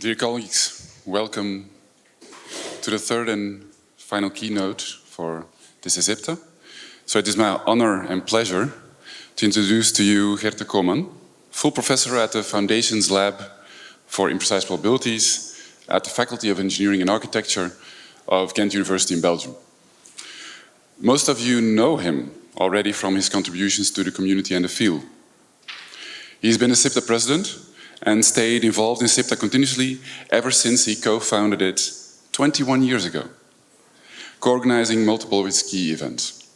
Dear colleagues, welcome to the third and final keynote for this ISIPTA. So it is my honor and pleasure to introduce to you Gert de Cooman, full professor at the Foundations Lab for Imprecise Probabilities at the Faculty of Engineering and Architecture of Ghent University in Belgium. Most of you know him already from his contributions to the community and the field. He's been a ISIPTA president and stayed involved in ISIPTA continuously ever since he co-founded it 21 years ago, co-organizing multiple of its key events.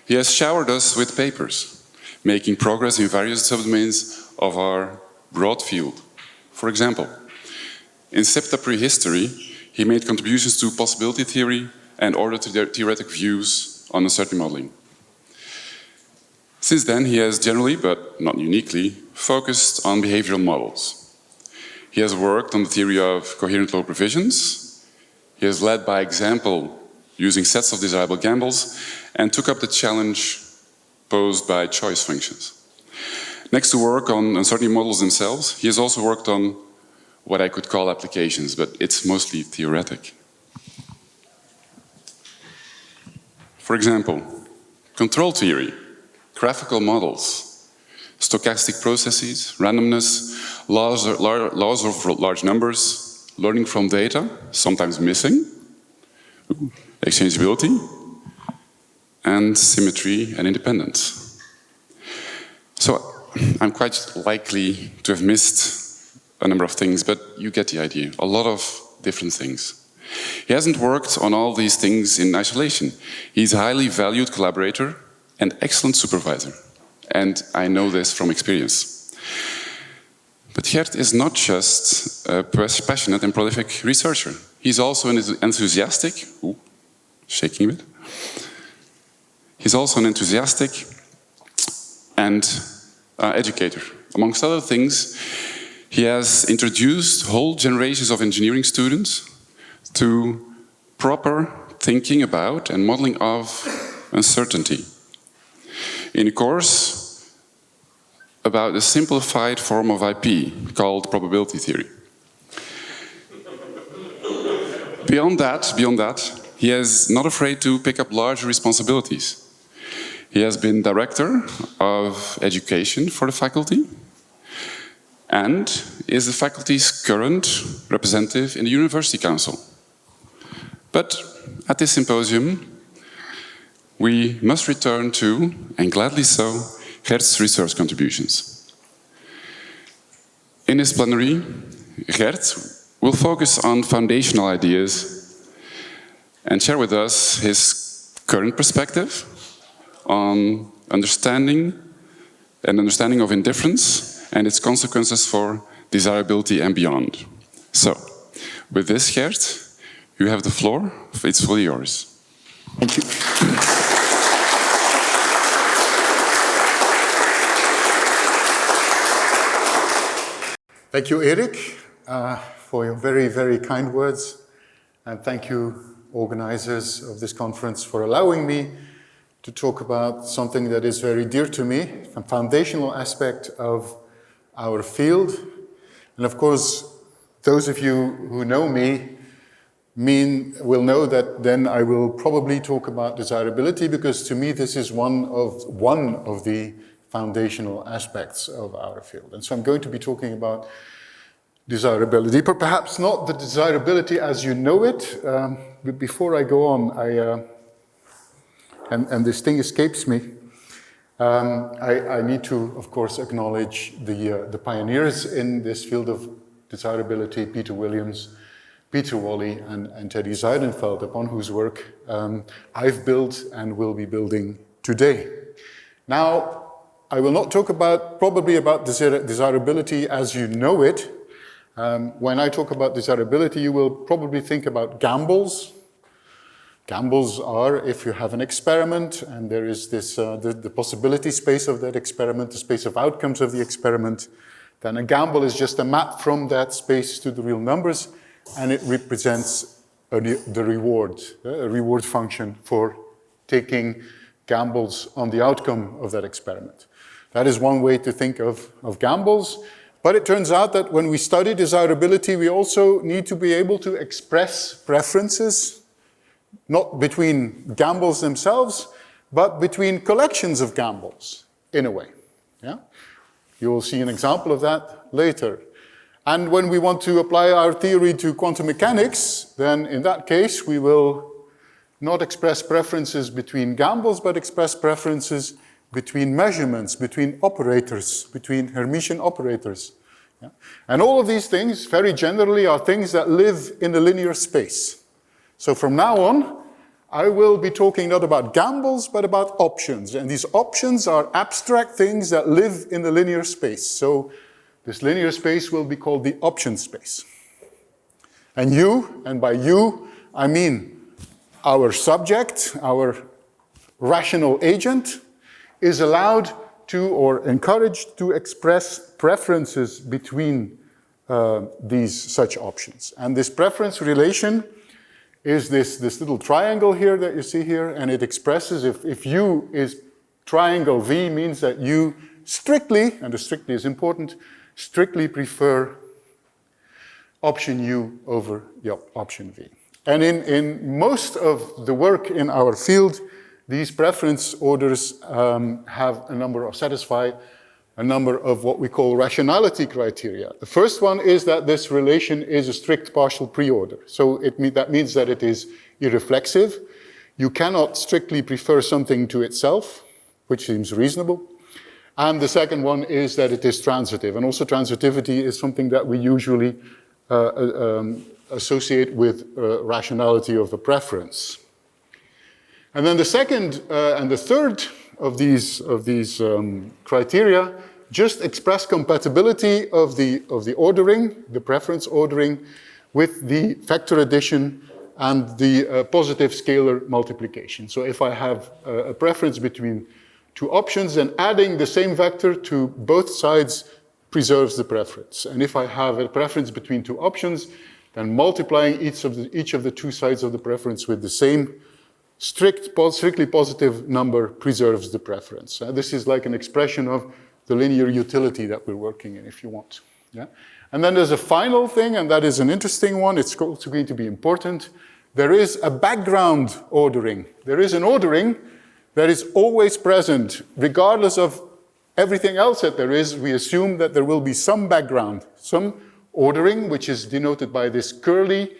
He has showered us with papers, making progress in various subdomains of our broad field. For example, in ISIPTA prehistory, he made contributions to possibility theory and order theoretic views on uncertainty modeling. Since then, he has generally, but not uniquely, focused on behavioral models. He has worked on the theory of coherent low previsions. He has led by example using sets of desirable gambles and took up the challenge posed by choice functions. Next to work on uncertainty models themselves, he has also worked on what I could call applications, but it's mostly theoretic. For example, control theory, graphical models, stochastic processes, randomness, laws of large numbers, learning from data, sometimes missing, exchangeability, and symmetry and independence. So I'm quite likely to have missed a number of things, but you get the idea, a lot of different things. He hasn't worked on all these things in isolation. He's a highly valued collaborator and excellent supervisor, and I know this from experience. But Gert is not just a passionate and prolific researcher. He's also an enthusiastic, shaking a bit. He's also an enthusiastic and educator. Amongst other things, he has introduced whole generations of engineering students to proper thinking about and modeling of uncertainty, in a course about a simplified form of IP called probability theory. Beyond that, he is not afraid to pick up larger responsibilities. He has been director of education for the faculty and is the faculty's current representative in the University Council. But at this symposium, we must return to, and gladly so, Gert's research contributions. In his plenary, Gert will focus on foundational ideas and share with us his current perspective on understanding of indifference and its consequences for desirability and beyond. So, with this, Gert, you have the floor. It's fully yours. Thank you. Thank you, Erik, for your very, very kind words. And thank you, organizers of this conference, for allowing me to talk about something that is very dear to me, a foundational aspect of our field. And of course, those of you who know me will know that then I will probably talk about desirability, because to me this is one of the foundational aspects of our field. And so I'm going to be talking about desirability, but perhaps not the desirability as you know it. But before I go on, and this thing escapes me, I need to, of course, acknowledge the pioneers in this field of desirability, Peter Williams, Peter Wally, and Teddy Zeidenfeld, upon whose work I've built and will be building today. Now, I will not talk probably about desirability as you know it. When I talk about desirability, you will probably think about gambles. Gambles are if you have an experiment and there is this the possibility space of that experiment, the space of outcomes of the experiment, then a gamble is just a map from that space to the real numbers, and it represents the reward, a reward function for taking gambles on the outcome of that experiment. That is one way to think of gambles. But it turns out that when we study desirability, we also need to be able to express preferences, not between gambles themselves, but between collections of gambles, in a way. Yeah? You will see an example of that later. And when we want to apply our theory to quantum mechanics, then in that case, we will not express preferences between gambles, but express preferences between measurements, between operators, between Hermitian operators. Yeah? And all of these things, very generally, are things that live in the linear space. So from now on, I will be talking not about gambles, but about options. And these options are abstract things that live in the linear space. So this linear space will be called the option space. And you, and by you, I mean our subject, our rational agent, is allowed to or encouraged to express preferences between these such options. And this preference relation is this little triangle here that you see here, and it expresses if U is triangle V, means that you strictly, and the strictly is important, strictly prefer option U over option V. And in most of the work in our field, these preference orders have a number of, satisfy a number of what we call rationality criteria. The first one is that this relation is a strict partial preorder. So that means that it is irreflexive. You cannot strictly prefer something to itself, which seems reasonable. And the second one is that it is transitive. And also transitivity is something that we usually associate with rationality of the preference. And then the second and the third of these criteria just express compatibility of the ordering, the preference ordering, with the vector addition and the positive scalar multiplication. So if I have a preference between two options, then adding the same vector to both sides preserves the preference. And if I have a preference between two options, then multiplying each of the two sides of the preference with the same strictly positive number preserves the preference. This is like an expression of the linear utility that we're working in, if you want. Yeah? And then there's a final thing, and that is an interesting one. It's also going to be important. There is a background ordering. There is an ordering that is always present, regardless of everything else that there is. We assume that there will be some background, some ordering, which is denoted by this curly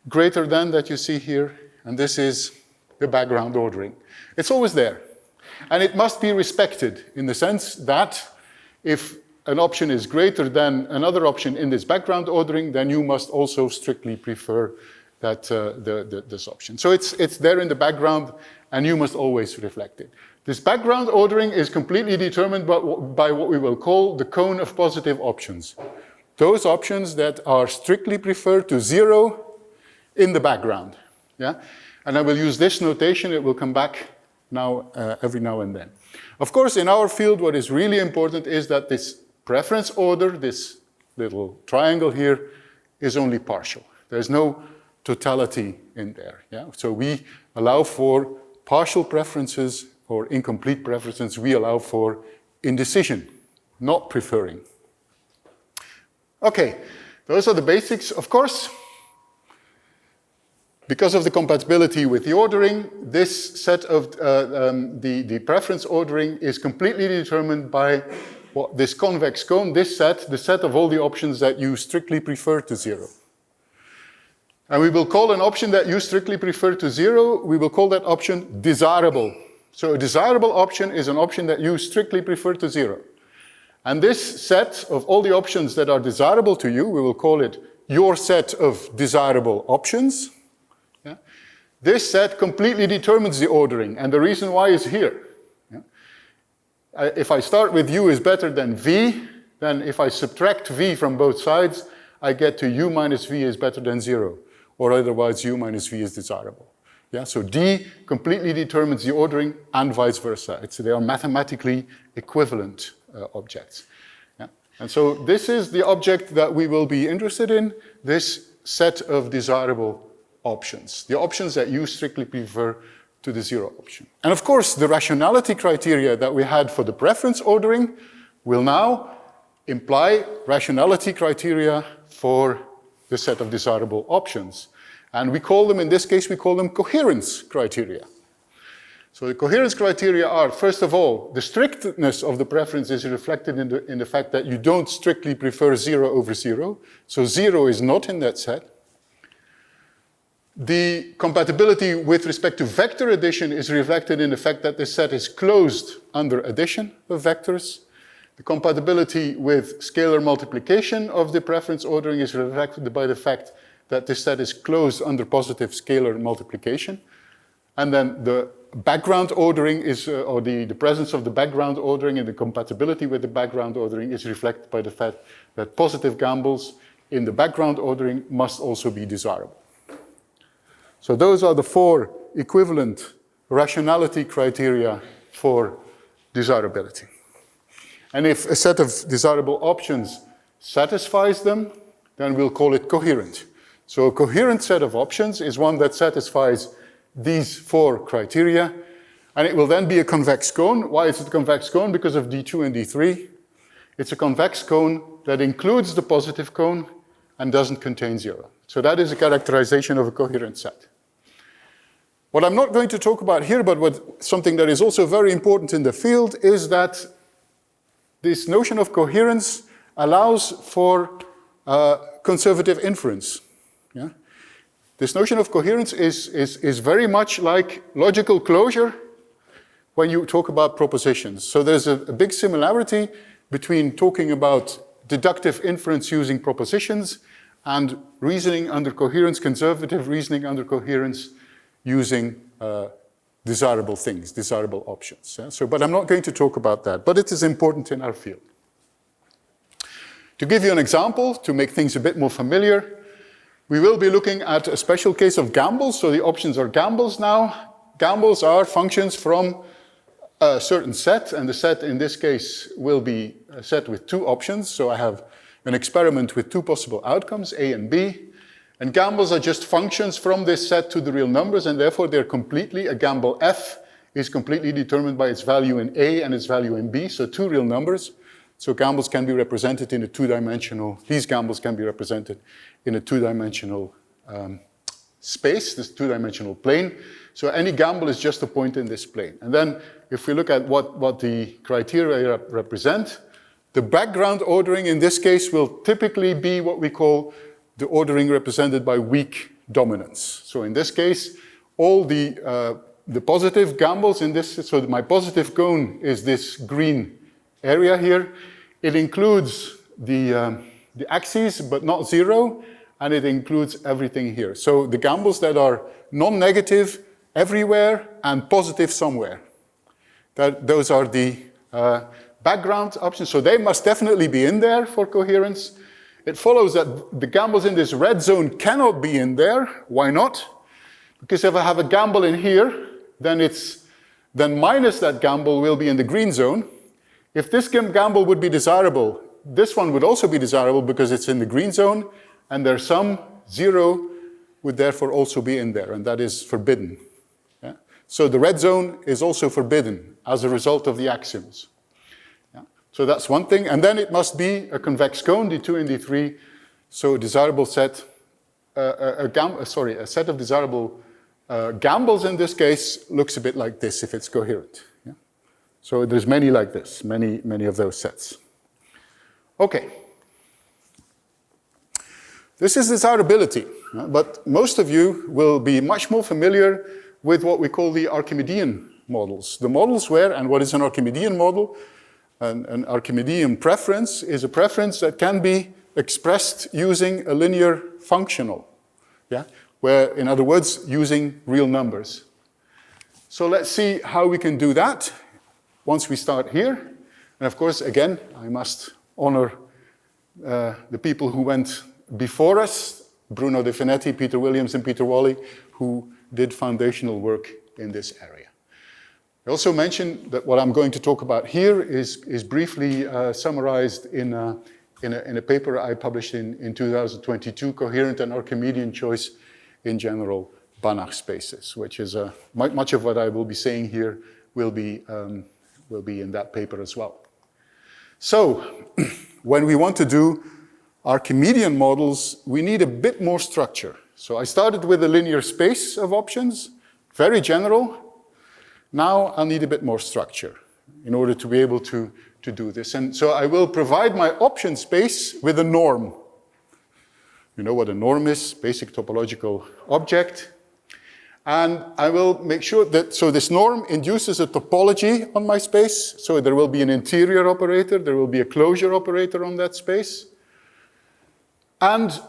greater than that you see here, and this is the background ordering. It's always there. And it must be respected in the sense that if an option is greater than another option in this background ordering, then you must also strictly prefer that this option. So it's there in the background, and you must always reflect it. This background ordering is completely determined by what we will call the cone of positive options. Those options that are strictly preferred to zero in the background. Yeah? And I will use this notation. It will come back now every now and then. Of course, in our field, what is really important is that this preference order, this little triangle here, is only partial. There's no totality in there. Yeah? So we allow for partial preferences or incomplete preferences. We allow for indecision, not preferring. Okay, those are the basics. Of course, because of the compatibility with the ordering, this set of the preference ordering is completely determined by this convex cone, this set, the set of all the options that you strictly prefer to zero. And we will call an option that you strictly prefer to zero, we will call that option desirable. So a desirable option is an option that you strictly prefer to zero. And this set of all the options that are desirable to you, we will call it your set of desirable options. Yeah? This set completely determines the ordering, and the reason why is here. Yeah? If I start with u is better than v, then if I subtract v from both sides, I get to u minus v is better than 0, or otherwise u minus v is desirable. Yeah? So d completely determines the ordering and vice versa. They are mathematically equivalent objects. Yeah? And so this is the object that we will be interested in, this set of desirable options, the options that you strictly prefer to the zero option. And of course, the rationality criteria that we had for the preference ordering will now imply rationality criteria for the set of desirable options. And we call them, in this case, we call them coherence criteria. So the coherence criteria are, first of all, the strictness of the preference is reflected in the fact that you don't strictly prefer 0 over 0. So 0 is not in that set. The compatibility with respect to vector addition is reflected in the fact that the set is closed under addition of vectors. The compatibility with scalar multiplication of the preference ordering is reflected by the fact that the set is closed under positive scalar multiplication. And then the background ordering is, or the presence of the background ordering and the compatibility with the background ordering is reflected by the fact that positive gambles in the background ordering must also be desirable. So those are the 4 equivalent rationality criteria for desirability. And if a set of desirable options satisfies them, then we'll call it coherent. So a coherent set of options is one that satisfies these 4 criteria, and it will then be a convex cone. Why is it a convex cone? Because of D2 and D3. It's a convex cone that includes the positive cone and doesn't contain 0. So that is a characterization of a coherent set. What I'm not going to talk about here, but something that is also very important in the field, is that this notion of coherence allows for conservative inference. Yeah? This notion of coherence is very much like logical closure when you talk about propositions. So there's a big similarity between talking about deductive inference using propositions and reasoning under coherence, conservative reasoning under coherence using desirable things, desirable options. Yeah? So, but I'm not going to talk about that, but it is important in our field. To give you an example, to make things a bit more familiar, we will be looking at a special case of gambles. So the options are gambles now. Gambles are functions from a certain set, and the set in this case will be a set with 2 options. So I have an experiment with 2 possible outcomes, A and B. And gambles are just functions from this set to the real numbers, and therefore they're completely, a gamble F is completely determined by its value in A and its value in B, so 2 real numbers. So gambles can be represented in a 2-dimensional, these gambles can be represented in a 2-dimensional space, this 2-dimensional plane. So any gamble is just a point in this plane. And then if we look at what the criteria represent, the background ordering in this case will typically be what we call the ordering represented by weak dominance. So in this case, all the positive gambles in this, so my positive cone is this green area here. It includes the axes, but not 0, and it includes everything here. So the gambles that are non-negative everywhere and positive somewhere. Those are the background options, so they must definitely be in there for coherence. It follows that the gambles in this red zone cannot be in there. Why not? Because if I have a gamble in here, then minus that gamble will be in the green zone. If this gamble would be desirable, this one would also be desirable because it's in the green zone, and their sum, 0, would therefore also be in there, and that is forbidden. Yeah? So the red zone is also forbidden as a result of the axioms. Yeah? So that's one thing, and then it must be a convex cone, D2 and D3, so a desirable set, a set of desirable gambles in this case looks a bit like this if it's coherent. Yeah? So there's many like this, many of those sets. Okay. This is desirability, but most of you will be much more familiar with what we call the Archimedean models. The models where, and what is an Archimedean model? An Archimedean preference is a preference that can be expressed using a linear functional, yeah? Where, in other words, using real numbers. So let's see how we can do that once we start here. And of course, again, I must honor the people who went before us, Bruno De Finetti, Peter Williams, and Peter Wally, who did foundational work in this area. I also mentioned that what I'm going to talk about here is briefly summarized in a paper I published in 2022, Coherent and Archimedean Choice in General Banach Spaces, which is much of what I will be saying here will be in that paper as well. So, when we want to do Archimedean models, we need a bit more structure. So I started with a linear space of options, very general. Now I'll need a bit more structure in order to be able to do this. And so I will provide my option space with a norm. You know what a norm is, basic topological object. And I will make sure that, so this norm induces a topology on my space. So there will be an interior operator, there will be a closure operator on that space. And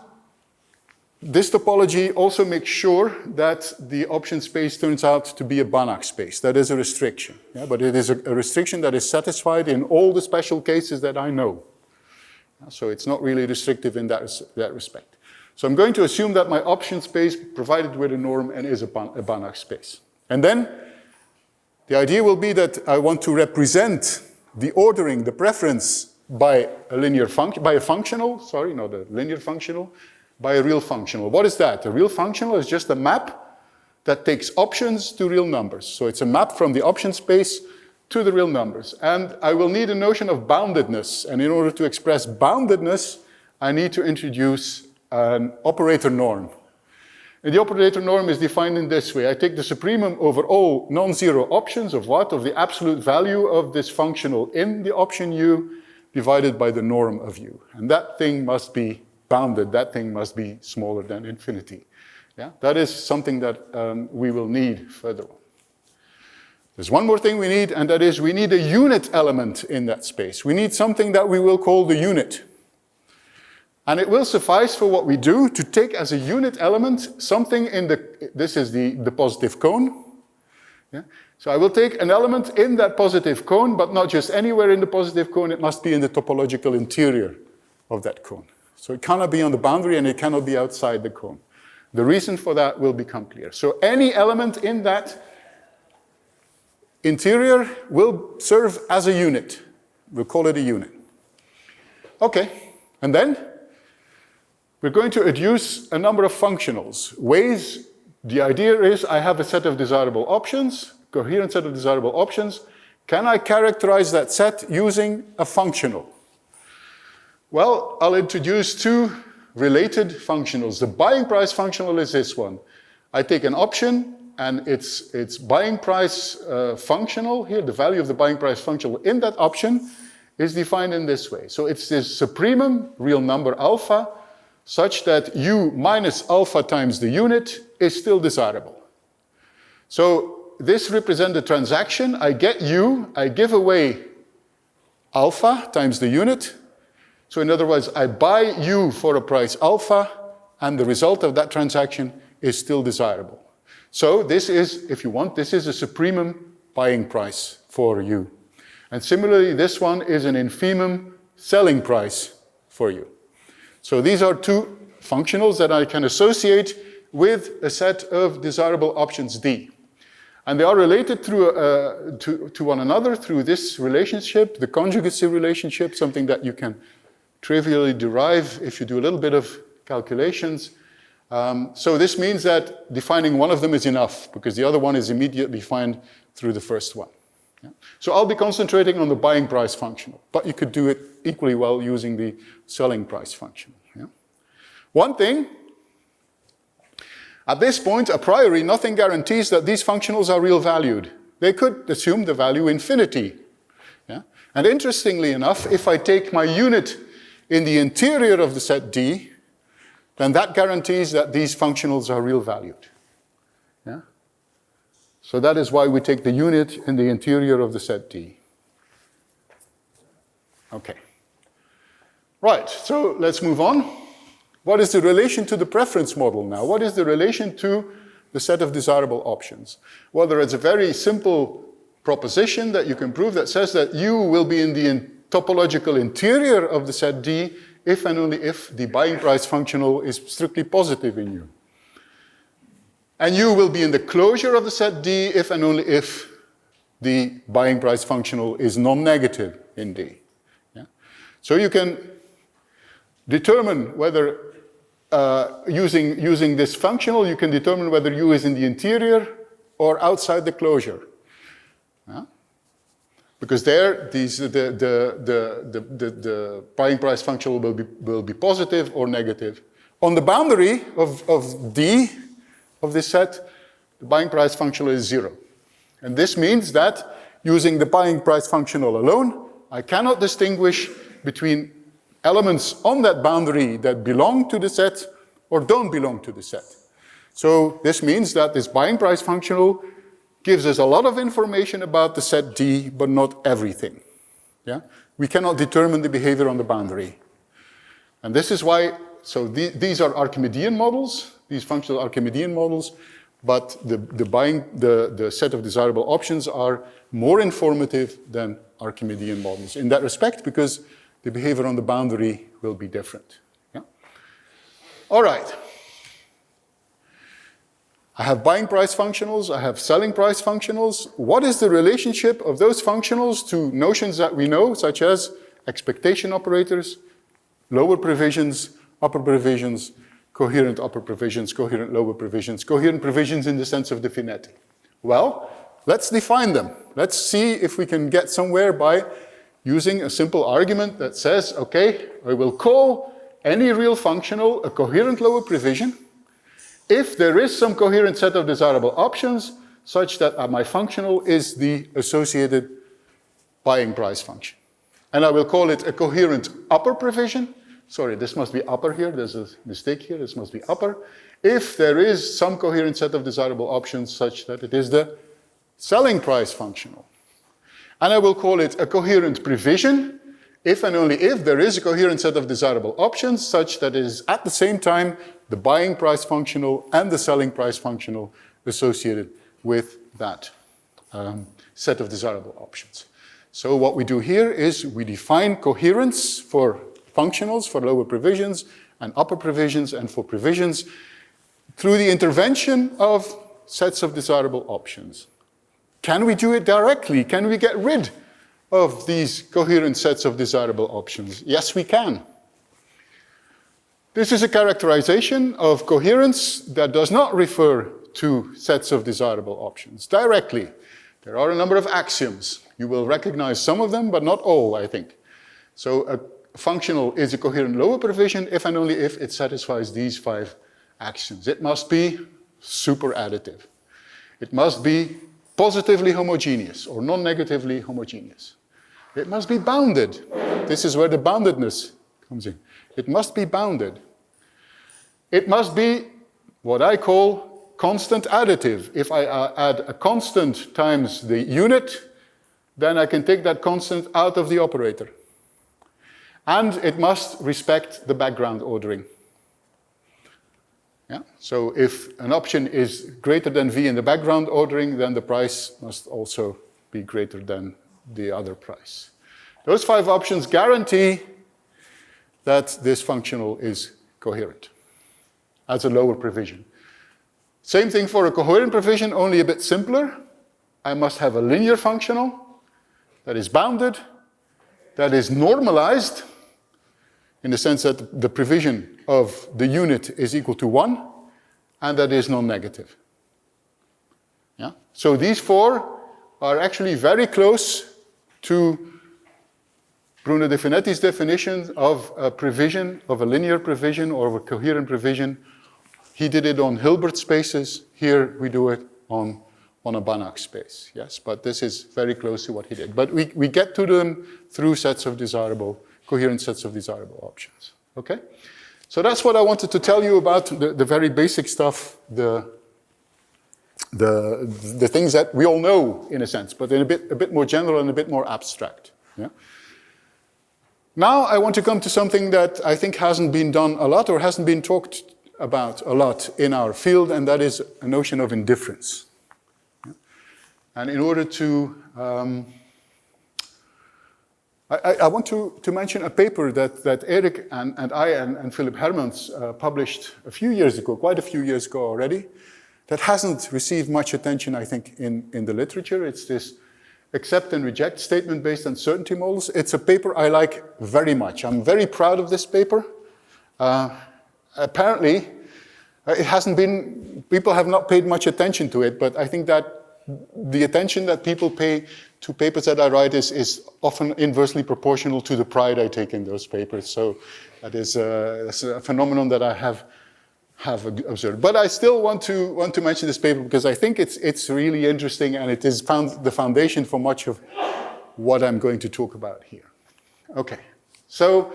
this topology also makes sure that the option space turns out to be a Banach space. That is a restriction, yeah? But it is a restriction that is satisfied in all the special cases that I know. So it's not really restrictive in that respect. So I'm going to assume that my option space provided with a norm and is a Banach space. And then the idea will be that I want to represent the ordering, the preference by a linear function, by a functional, sorry, not a linear functional, by a real functional. What is that? A real functional is just a map that takes options to real numbers. So it's a map from the option space to the real numbers. And I will need a notion of boundedness. And in order to express boundedness, I need to introduce an operator norm. And the operator norm is defined in this way. I take the supremum over all non-zero options of what? Of the absolute value of this functional in the option u divided by the norm of u. And that thing must be bounded. That thing must be smaller than infinity. Yeah? That is something that we will need further on. There's one more thing we need, and that is we need a unit element in that space. We need something that we will call the unit. And it will suffice for what we do to take as a unit element something in the, this is the positive cone. Yeah? So I will take an element in that positive cone, but not just anywhere in the positive cone, it must be in the topological interior of that cone. So it cannot be on the boundary and it cannot be outside the cone. The reason for that will become clear. So any element in that interior will serve as a unit. We'll call it a unit. Okay, and then we're going to adduce a number of functionals. Ways, the idea is I have a set of desirable options, coherent set of desirable options. Can I characterize that set using a functional? Well, I'll introduce two related functionals. The buying price functional is this one. I take an option and its buying price functional here, the value of the buying price functional in that option is defined in this way. So it's this supremum, real number alpha, such that u minus alpha times the unit is still desirable. So this represents a transaction. I get u, I give away alpha times the unit. So in other words, I buy u for a price alpha, and the result of that transaction is still desirable. So this is, if you want, this is a supremum buying price for u. And similarly, this one is an infimum selling price for u. So these are two functionals that I can associate with a set of desirable options D. And they are related through, to one another through this relationship, the conjugacy relationship, something that you can trivially derive if you do a little bit of calculations. So this means that defining one of them is enough, because the other one is immediately defined through the first one. Yeah? So I'll be concentrating on the buying price functional, but you could do it equally well using the selling price functional. Yeah? One thing, at this point, a priori, nothing guarantees that these functionals are real valued. They could assume the value infinity. Yeah? And interestingly enough, if I take my unit in the interior of the set D, then that guarantees that these functionals are real valued. Yeah? So that is why we take the unit in the interior of the set D. Okay. Right, so let's move on. What is the relation to the preference model now? What is the relation to the set of desirable options? Well, there is a very simple proposition that you can prove that says that U will be in the topological interior of the set D if and only if the buying price functional is strictly positive in U. And U will be in the closure of the set D if and only if the buying price functional is non-negative in D. Yeah? So you can determine whether, using this functional, you can determine whether U is in the interior or outside the closure. Yeah? Because there, the buying price function will be positive or negative. On the boundary of D, of this set, the buying price functional is 0. And this means that using the buying price functional alone, I cannot distinguish between elements on that boundary that belong to the set or don't belong to the set. So this means that this buying price functional gives us a lot of information about the set D, but not everything. Yeah? We cannot determine the behavior on the boundary. And this is why, so these are Archimedean models, these functional Archimedean models, but the set of desirable options are more informative than Archimedean models in that respect, because the behavior on the boundary will be different. Yeah? All right. I have buying price functionals, I have selling price functionals. What is the relationship of those functionals to notions that we know, such as expectation operators, lower previsions, upper previsions, coherent upper previsions, coherent lower previsions, coherent previsions in the sense of the Finetti? Well, let's define them. Let's see if we can get somewhere by using a simple argument that says, okay, I will call any real functional a coherent lower prevision if there is some coherent set of desirable options such that my functional is the associated buying price function. And I will call it a coherent upper prevision. Sorry, this must be upper here. There's a mistake here. This must be upper. If there is some coherent set of desirable options such that it is the selling price functional. And I will call it a coherent prevision if and only if there is a coherent set of desirable options such that it is at the same time the buying price functional and the selling price functional associated with that set of desirable options. So what we do here is we define coherence for functionals, for lower previsions, and upper previsions, and for previsions through the intervention of sets of desirable options. Can we do it directly? Can we get rid of these coherent sets of desirable options? Yes, we can. This is a characterization of coherence that does not refer to sets of desirable options directly. There are a number of axioms. You will recognize some of them, but not all, I think. So a functional is a coherent lower prevision if and only if it satisfies these 5 axioms. It must be super additive. It must be positively homogeneous or non-negatively homogeneous. It must be bounded. This is where the boundedness comes in. It must be bounded. It must be what I call constant additive. If I add a constant times the unit, then I can take that constant out of the operator. And it must respect the background ordering. Yeah? So if an option is greater than V in the background ordering, then the price must also be greater than the other price. Those 5 options guarantee that this functional is coherent as a lower prevision. Same thing for a coherent prevision, only a bit simpler. I must have a linear functional that is bounded, that is normalized, in the sense that the prevision of the unit is equal to 1, and that is non-negative. Yeah? So these 4 are actually very close to Bruno de Finetti's definition of a prevision, of a linear prevision or of a coherent prevision. He did it on Hilbert spaces. Here we do it on a Banach space. Yes, but this is very close to what he did. But we get to them through sets of desirable, coherent sets of desirable options. Okay? So that's what I wanted to tell you about the very basic stuff, the things that we all know in a sense, but in a bit more general and a bit more abstract. Yeah? Now I want to come to something that I think hasn't been done a lot or hasn't been talked about a lot in our field, and that is a notion of indifference. Yeah? And in order to I want to mention a paper that Erik and I and Philip Hermans published a few years ago, quite a few years ago already, that hasn't received much attention, I think, in the literature. It's this accept and reject statement-based uncertainty models. It's a paper I like very much. I'm very proud of this paper. Apparently, it hasn't been, people have not paid much attention to it, but I think that the attention that people pay to papers that I write is often inversely proportional to the pride I take in those papers. So that's a phenomenon that I have observed. But I still want to mention this paper because I think it's really interesting, and it is the foundation for much of what I'm going to talk about here. Okay, so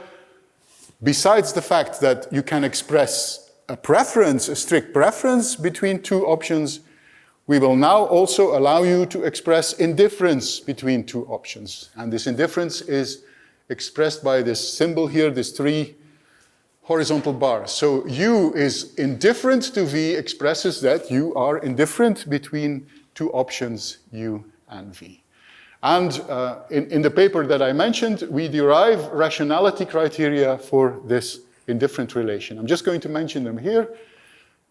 besides the fact that you can express a preference, a strict preference between two options, we will now also allow you to express indifference between two options. And this indifference is expressed by this symbol here, this 3 horizontal bars. So U is indifferent to V expresses that you are indifferent between two options, U and V. And in the paper that I mentioned, we derive rationality criteria for this indifferent relation. I'm just going to mention them here.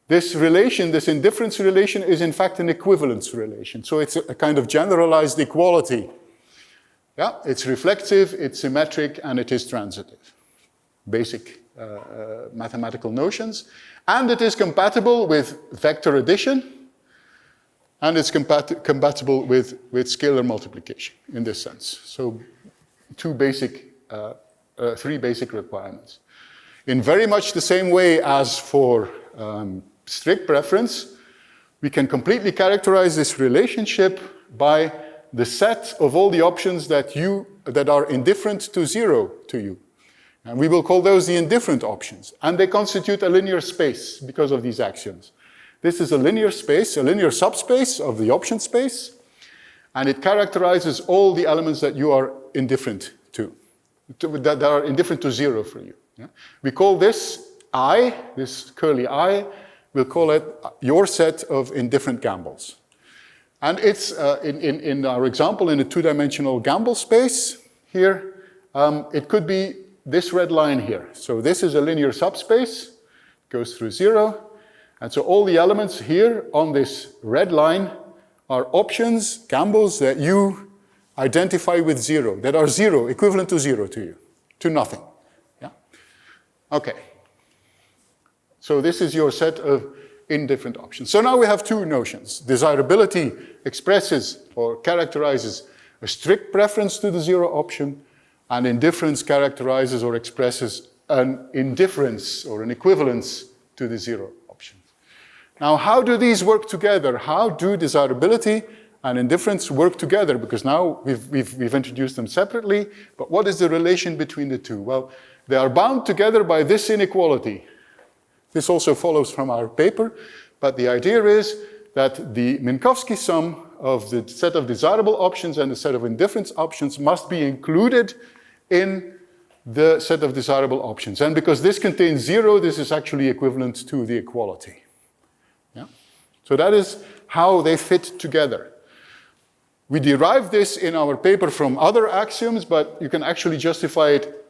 This relation, this indifference relation, is in fact an equivalence relation. So it's a kind of generalized equality. Yeah, it's reflexive, it's symmetric, and it is transitive. Basic mathematical notions. And it is compatible with vector addition, and it's compatible with scalar multiplication in this sense. So 3 basic requirements. In very much the same way as for strict preference, we can completely characterize this relationship by the set of all the options that are indifferent to 0 to you. And we will call those the indifferent options. And they constitute a linear space because of these axioms. This is a linear space, a linear subspace of the option space, and it characterizes all the elements that you are indifferent to that are indifferent to 0 for you. Yeah? We call this I, this curly I, we'll call it your set of indifferent gambles. And it's, in our example, in a 2-dimensional gamble space here, it could be this red line here. So this is a linear subspace, goes through 0. And so all the elements here on this red line are options, gambles that you identify with 0, that are 0, equivalent to 0 to you, to nothing. Yeah? Okay. So this is your set of indifferent options. So now we have 2 notions. Desirability expresses or characterizes a strict preference to the 0 option, and indifference characterizes or expresses an indifference or an equivalence to the 0 option. Now, how do these work together? How do desirability and indifference work together? Because now we've introduced them separately, but what is the relation between the two? Well, they are bound together by this inequality. This also follows from our paper, but the idea is that the Minkowski sum of the set of desirable options and the set of indifference options must be included in the set of desirable options. And because this contains 0, this is actually equivalent to the equality. Yeah? So that is how they fit together. We derive this in our paper from other axioms, but you can actually justify it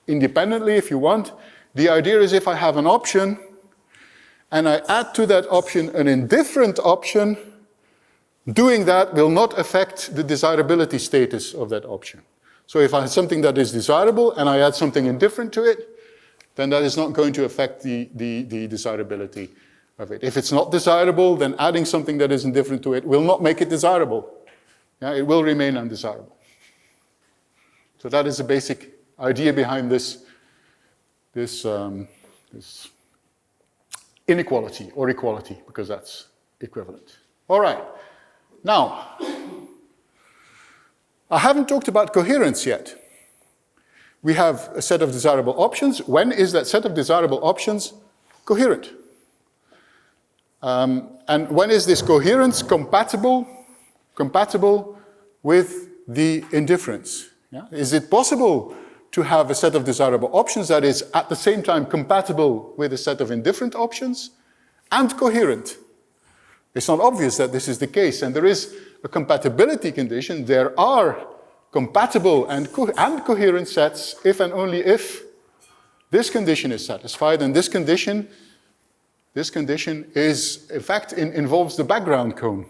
independently if you want. The idea is if I have an option and I add to that option an indifferent option, doing that will not affect the desirability status of that option. So if I have something that is desirable and I add something indifferent to it, then that is not going to affect the desirability of it. If it's not desirable, then adding something that is indifferent to it will not make it desirable. Yeah, it will remain undesirable. So that is the basic idea behind this inequality or equality, because that's equivalent. All right. Now, I haven't talked about coherence yet. We have a set of desirable options. When is that set of desirable options coherent? And when is this coherence compatible with the indifference? Yeah? Is it possible to have a set of desirable options that is at the same time compatible with a set of indifferent options and coherent? It's not obvious that this is the case, and there is a compatibility condition. There are compatible and coherent sets if and only if this condition is satisfied, and this condition is, in fact, involves the background cone.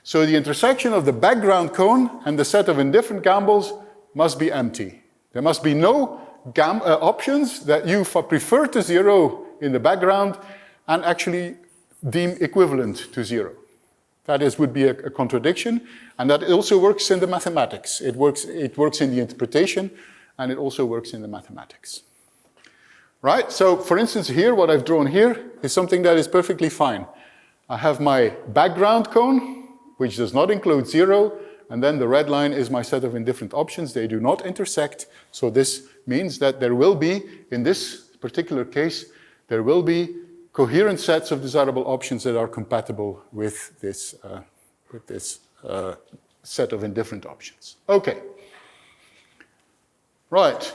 So the intersection of the background cone and the set of indifferent gambles must be empty. There must be no options that you prefer to 0 in the background and actually deem equivalent to 0. That is, would be a contradiction, and that also works in the mathematics. It works in the interpretation, and it also works in the mathematics. Right, so for instance here, what I've drawn here is something that is perfectly fine. I have my background cone, which does not include 0, and then the red line is my set of indifferent options. They do not intersect, so this means that there will be, in this particular case, there will be coherent sets of desirable options that are compatible with this set of indifferent options. Okay. Right.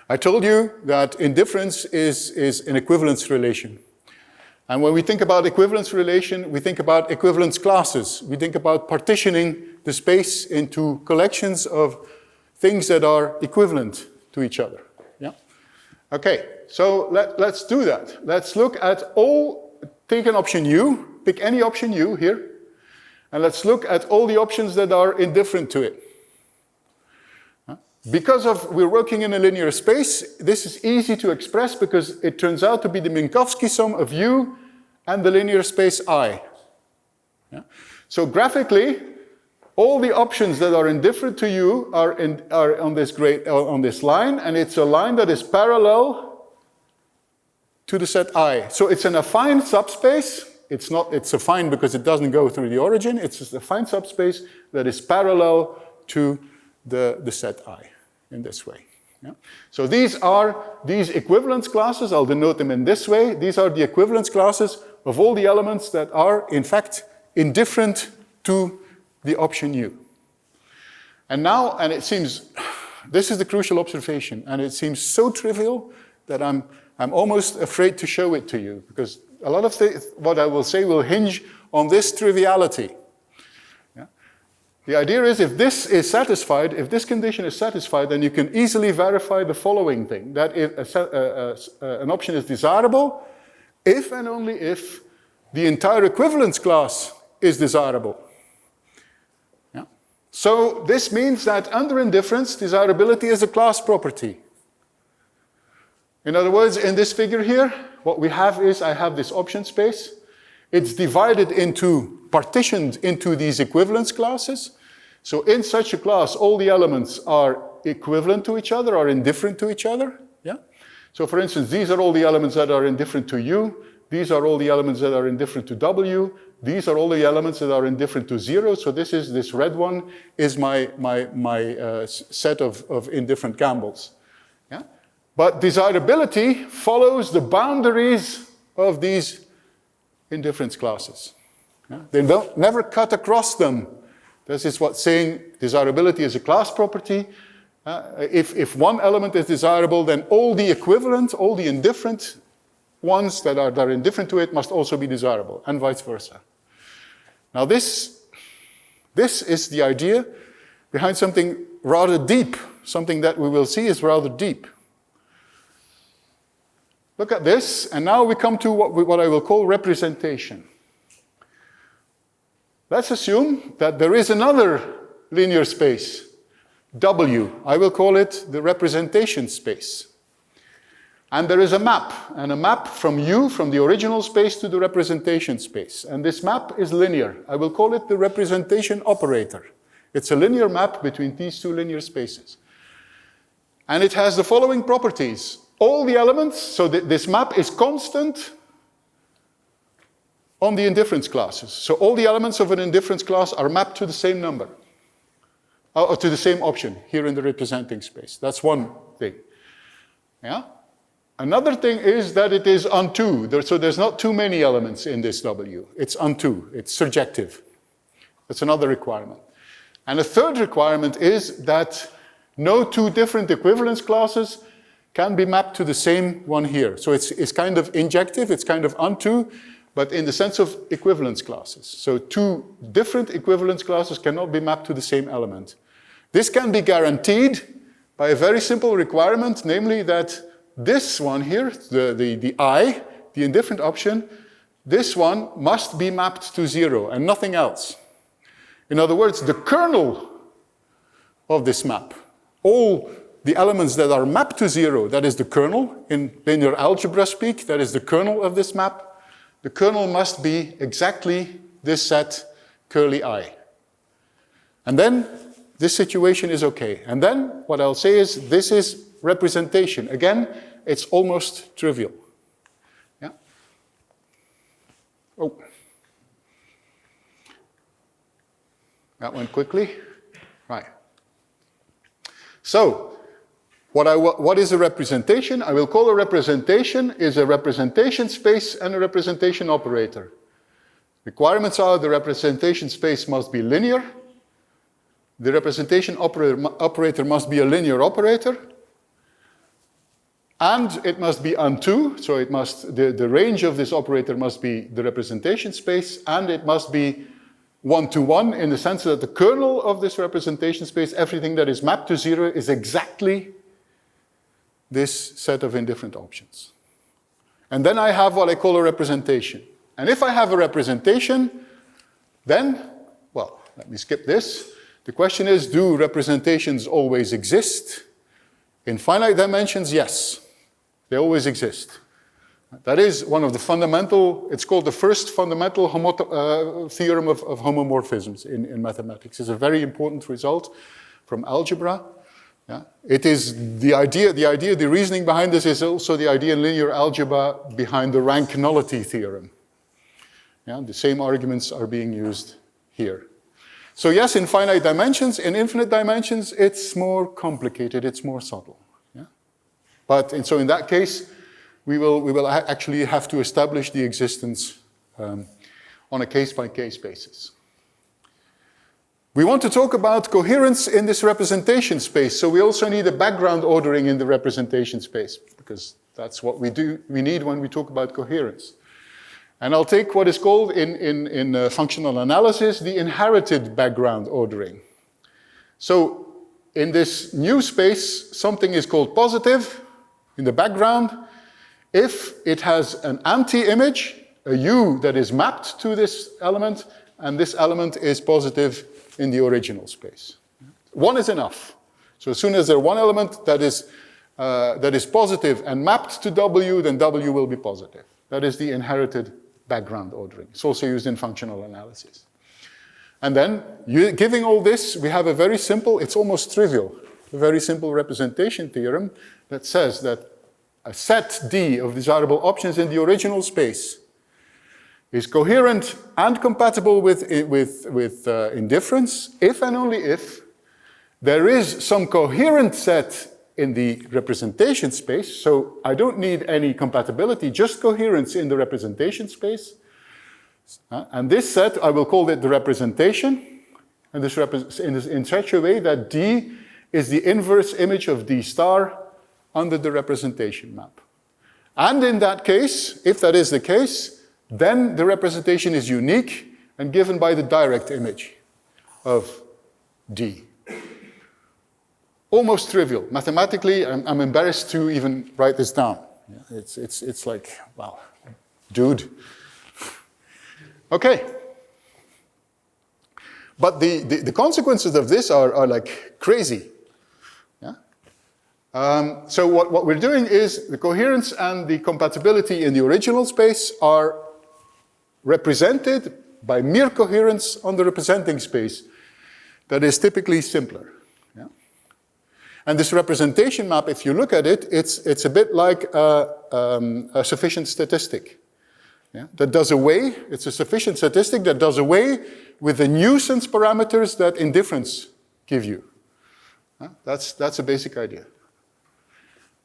I told you that indifference is an equivalence relation. And when we think about equivalence relation, we think about equivalence classes. We think about partitioning the space into collections of things that are equivalent to each other. Yeah? Okay, so let's do that. Let's look at take an option U, pick any option U here, and let's look at all the options that are indifferent to it. Because we're working in a linear space, this is easy to express because it turns out to be the Minkowski sum of U and the linear space I. Yeah? So graphically, all the options that are indifferent to U are on this line, and it's a line that is parallel to the set I. So it's an affine subspace. It's affine because it doesn't go through the origin. It's an affine subspace that is parallel to the set I in this way. Yeah? So these are these equivalence classes. I'll denote them in this way. These are the equivalence classes of all the elements that are, in fact, indifferent to the option U. And now, and it seems, this is the crucial observation, and it seems so trivial that I'm almost afraid to show it to you, because a lot of what I will say will hinge on this triviality. The idea is if this is satisfied, if this condition is satisfied, then you can easily verify the following thing, that if an option is desirable, if and only if the entire equivalence class is desirable. Yeah? So this means that under indifference, desirability is a class property. In other words, in this figure here, what we have is I have this option space. It's partitioned into these equivalence classes. So in such a class, all the elements are equivalent to each other, are indifferent to each other. Yeah? So for instance, these are all the elements that are indifferent to U. These are all the elements that are indifferent to W. These are all the elements that are indifferent to 0. So this red one is my set of indifferent gambles. Yeah? But desirability follows the boundaries of these indifference classes. Yeah? They never cut across them. This is what saying desirability is a class property. If one element is desirable, then all the equivalent, all the indifferent ones that are indifferent to it must also be desirable, and vice versa. Now this is the idea behind something rather deep, something that we will see is rather deep. Look at this, and now we come to what I will call representation. Let's assume that there is another linear space, W. I will call it the representation space. And there is a map, and a map from U, from the original space to the representation space. And this map is linear. I will call it the representation operator. It's a linear map between these two linear spaces. And it has the following properties. All the elements, so this map is constant on the indifference classes. So all the elements of an indifference class are mapped to the same number, or to the same option here in the representing space. That's one thing. Yeah? Another thing is that it is unto. So there's not too many elements in this W. It's unto. It's surjective. That's another requirement. And a third requirement is that no two different equivalence classes can be mapped to the same one here. So it's kind of injective, it's kind of unto, but in the sense of equivalence classes. So two different equivalence classes cannot be mapped to the same element. This can be guaranteed by a very simple requirement, namely that this one here, the I, the indifferent option, this one must be mapped to 0 and nothing else. In other words, the kernel of this map, all the elements that are mapped to 0, that is the kernel. In linear algebra speak, that is the kernel of this map. the kernel must be exactly this set curly I. And then this situation is okay. And then what I'll say is this is representation. Again, it's almost trivial. Yeah? Oh. That went quickly. Right. So, what is a representation? I will call a representation is a representation space and a representation operator. Requirements are the representation space must be linear. The representation operator must be a linear operator. And it must be unto, so it must, the range of this operator must be the representation space, and it must be one-to-one in the sense that the kernel of this representation space, everything that is mapped to 0, is exactly this set of indifferent options. And then I have what I call a representation. And if I have a representation, then, well, let me skip this. The question is, do representations always exist? In finite dimensions, yes. They always exist. That is one of the fundamental, it's called the first fundamental theorem of homomorphisms in mathematics. It's a very important result from algebra. Yeah. It is the idea, the reasoning behind this is also the idea in linear algebra behind the rank nullity theorem. Yeah, the same arguments are being used here. So yes, in finite dimensions, in infinite dimensions, it's more complicated, it's more subtle. Yeah? But so in that case, we will actually have to establish the existence on a case-by-case basis. We want to talk about coherence in this representation space, so we also need a background ordering in the representation space, because that's what we need when we talk about coherence. And I'll take what is called in functional analysis the inherited background ordering. So in this new space, something is called positive in the background if it has an anti-image, a U that is mapped to this element, and this element is positive in the original space. One is enough. So as soon as there's one element that is positive and mapped to W, then W will be positive. That is the inherited background ordering. It's also used in functional analysis. And then, giving all this, we have a very simple, it's almost trivial, a very simple representation theorem that says that a set D of desirable options in the original space is coherent and compatible with indifference if and only if there is some coherent set in the representation space. So I don't need any compatibility, just coherence in the representation space. And this set, I will call it the representation, and this in such a way that D is the inverse image of D star under the representation map. And in that case, if that is the case, then the representation is unique and given by the direct image of D. Almost trivial. Mathematically, I'm embarrassed to even write this down. It's like, wow, dude. Okay. But the consequences of this are like crazy. Yeah? So what we're doing is the coherence and the compatibility in the original space are represented by mere coherence on the representing space that is typically simpler. Yeah? And this representation map, if you look at it, it's a bit like a sufficient statistic. Yeah? That does away, it's a sufficient statistic that does away with the nuisance parameters that indifference give you. That's a basic idea.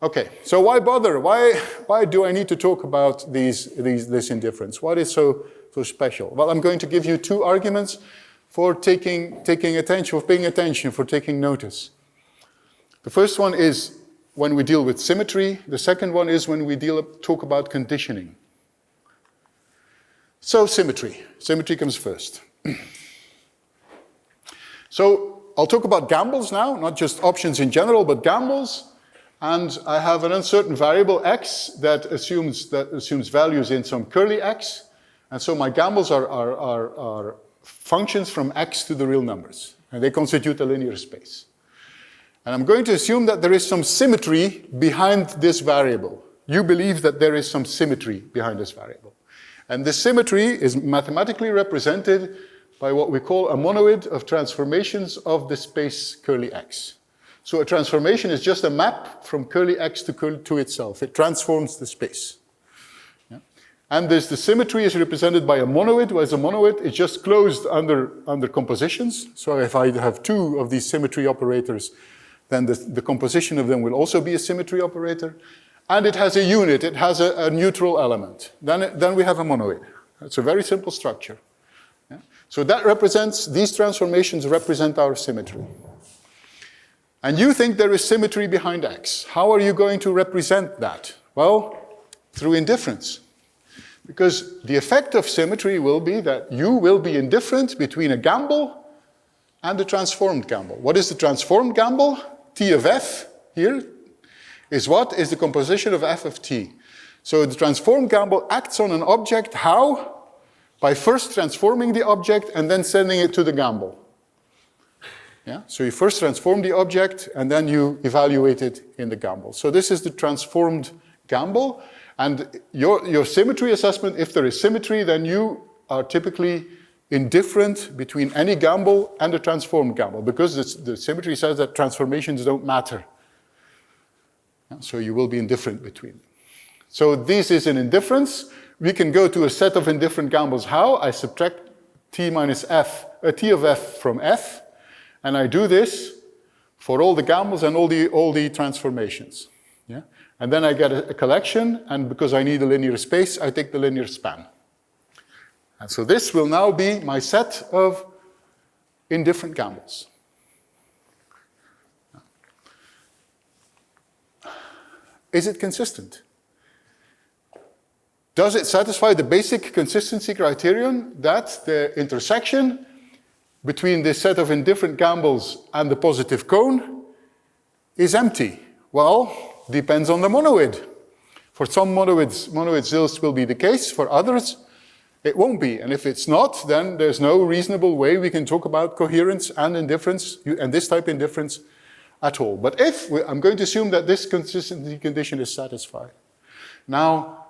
Okay, so why bother? Why do I need to talk about this indifference? What is so special? Well, I'm going to give you two arguments for taking attention, for paying attention, for taking notice. The first one is when we deal with symmetry. The second one is when we talk about conditioning. So symmetry. Symmetry comes first. So I'll talk about gambles now, not just options in general, but gambles. And I have an uncertain variable x that assumes values in some curly x. And so my gambles are functions from x to the real numbers. And they constitute a linear space. And I'm going to assume that there is some symmetry behind this variable. You believe that there is some symmetry behind this variable. And this symmetry is mathematically represented by what we call a monoid of transformations of the space curly X. So a transformation is just a map from curly X to itself. It transforms the space. Yeah? And the symmetry is represented by a monoid, whereas a monoid is just closed under compositions. So if I have two of these symmetry operators, then the composition of them will also be a symmetry operator. And it has a unit, it has a neutral element. Then we have a monoid. It's a very simple structure. Yeah? So that represents, these transformations represent our symmetry. And you think there is symmetry behind X. How are you going to represent that? Well, through indifference. Because the effect of symmetry will be that you will be indifferent between a gamble and a transformed gamble. What is the transformed gamble? T of F here is what? Is the composition of F of T. So the transformed gamble acts on an object, how? By first transforming the object and then sending it to the gamble. Yeah? So you first transform the object and then you evaluate it in the gamble. So this is the transformed gamble. And your symmetry assessment, if there is symmetry, then you are typically indifferent between any gamble and a transformed gamble, because the symmetry says that transformations don't matter. So you will be indifferent between them. So this is an indifference. We can go to a set of indifferent gambles. How? I subtract T minus F, T of F from F, and I do this for all the gambles and all the transformations. Yeah? And then I get a collection, and because I need a linear space, I take the linear span. And so this will now be my set of indifferent gambles. Is it consistent? Does it satisfy the basic consistency criterion that the intersection between this set of indifferent gambles and the positive cone is empty? Well, depends on the monoid. For some monoids this will be the case. For others, it won't be. And if it's not, then there's no reasonable way we can talk about coherence and indifference, and this type of indifference at all. But I'm going to assume that this consistency condition is satisfied. Now,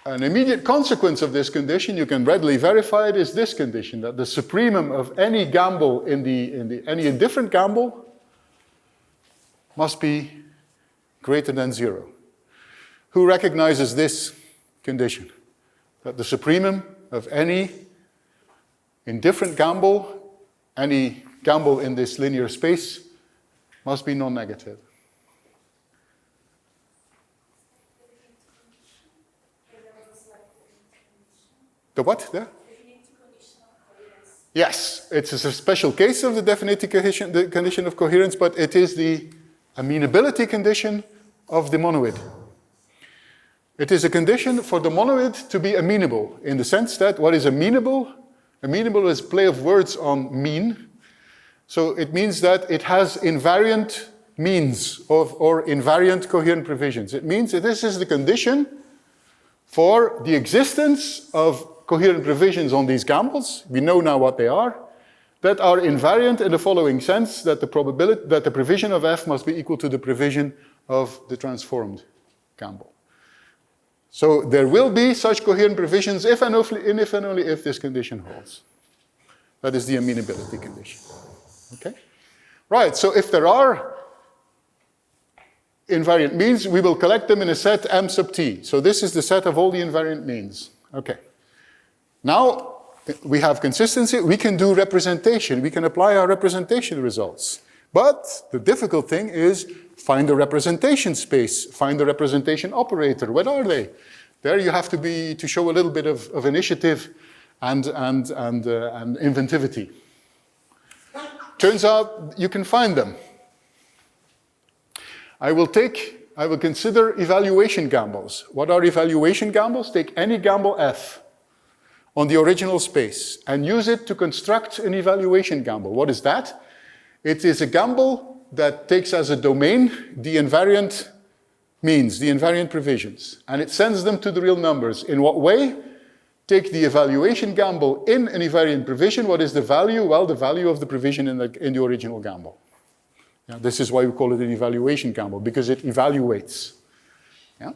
an immediate consequence of this condition, you can readily verify it, is this condition, that the supremum of any gamble any indifferent gamble must be greater than 0. Who recognizes this condition? That the supremum of any indifferent gamble, any gamble in this linear space, must be non-negative. The what there? Yes, it's a special case of the definitive condition of coherence, but it is the amenability condition of the monoid. It is a condition for the monoid to be amenable, in the sense that what is amenable? Amenable is play of words on mean. So it means that it has invariant means or invariant coherent previsions. It means that this is the condition for the existence of coherent previsions on these gambles. We know now what they are. That are invariant in the following sense, that the probability that the prevision of F must be equal to the prevision of the transformed gamble. So there will be such coherent previsions if and only if this condition holds. That is the amenability condition. Okay? Right, so if there are invariant means, we will collect them in a set M sub T. So this is the set of all the invariant means. Okay. Now we have consistency, we can do representation, we can apply our representation results. But the difficult thing is find the representation space, find the representation operator. What are they? There you have to show a little bit of initiative and inventivity. Turns out you can find them. I will consider evaluation gambles. What are evaluation gambles? Take any gamble F on the original space and use it to construct an evaluation gamble. What is that? It is a gamble that takes as a domain the invariant means, the invariant previsions, and it sends them to the real numbers. In what way? Take the evaluation gamble in an invariant prevision. What is the value? Well, the value of the prevision in the original gamble. Yeah, this is why we call it an evaluation gamble, because it evaluates. Yeah?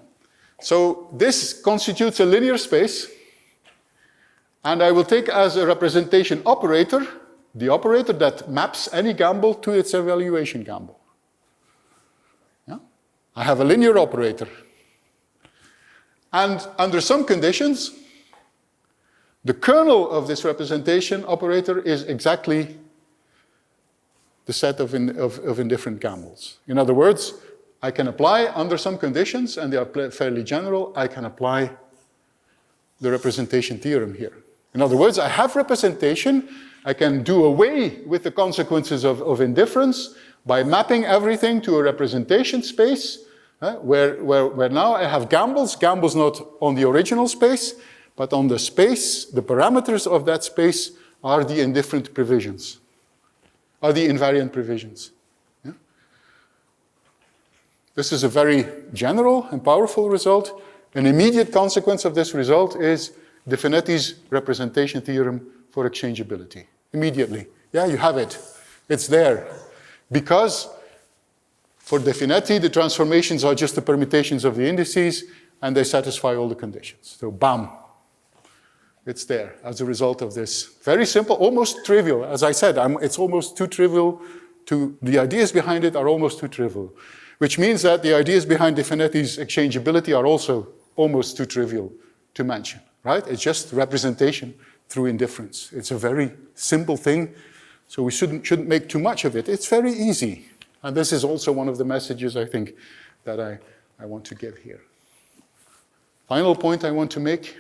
So this constitutes a linear space And I will take as a representation operator the operator that maps any gamble to its evaluation gamble. Yeah? I have a linear operator. And under some conditions, the kernel of this representation operator is exactly the set of indifferent gambles. In other words, I can apply under some conditions, and they are fairly general, I can apply the representation theorem here. In other words, I have representation, I can do away with the consequences of indifference by mapping everything to a representation space, where now I have gambles not on the original space, but on the space, the parameters of that space are the indifferent previsions, are the invariant previsions. Yeah? This is a very general and powerful result. An immediate consequence of this result is De Finetti's representation theorem for exchangeability. Immediately. Yeah, you have it. It's there. Because for De Finetti, the transformations are just the permutations of the indices, and they satisfy all the conditions. So, bam. It's there as a result of this. Very simple, almost trivial. As I said, it's almost too trivial the ideas behind it are almost too trivial. Which means that the ideas behind De Finetti's exchangeability are also almost too trivial to mention, right? It's just representation through indifference. It's a very simple thing, so we shouldn't make too much of it. It's very easy. And this is also one of the messages, I think, that I want to give here. Final point I want to make,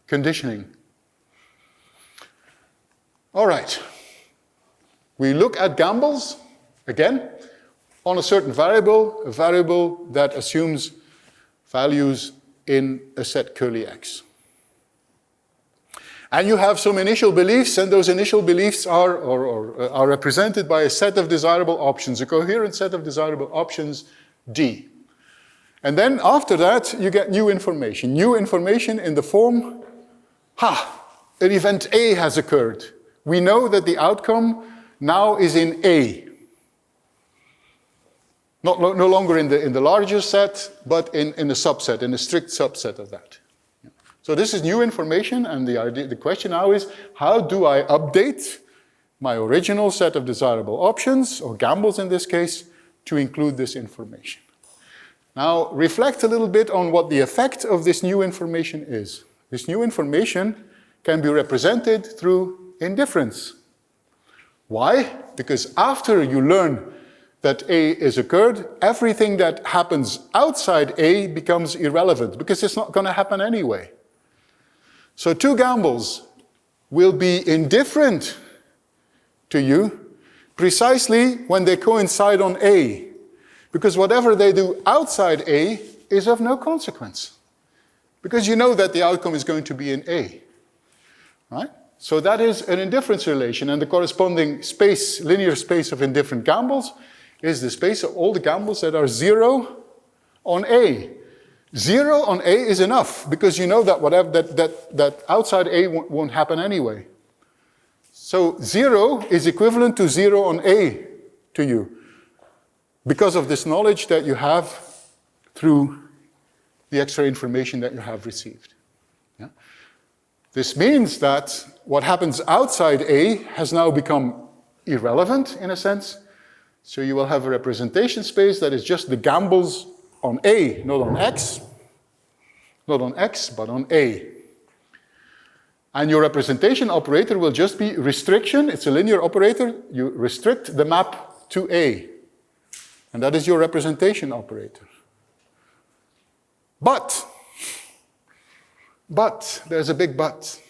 conditioning. All right. We look at gambles, again, on a certain variable, a variable that assumes values in a set curly X. And you have some initial beliefs, and those initial beliefs are represented by a set of desirable options, a coherent set of desirable options, D. And then after that, you get new information in the form, an event A has occurred. We know that the outcome now is in A. No longer in the larger set, but in a subset, in a strict subset of that. So this is new information, and the question now is, how do I update my original set of desirable options, or gambles in this case, to include this information? Now, reflect a little bit on what the effect of this new information is. This new information can be represented through indifference. Why? Because after you learn that A is occurred, everything that happens outside A becomes irrelevant, because it's not going to happen anyway. So two gambles will be indifferent to you precisely when they coincide on A, because whatever they do outside A is of no consequence, because you know that the outcome is going to be in A, right? So that is an indifference relation, and the corresponding space, linear space of indifferent gambles is the space of all the gambles that are 0 on A. 0 on A is enough, because you know that whatever that outside A won't happen anyway. So 0 is equivalent to 0 on A to you, because of this knowledge that you have through the extra information that you have received. Yeah? This means that what happens outside A has now become irrelevant, in a sense. So you will have a representation space that is just the gambles on A, not on X. Not on X, but on A. And your representation operator will just be restriction. It's a linear operator. You restrict the map to A. And that is your representation operator. But, there's a big but.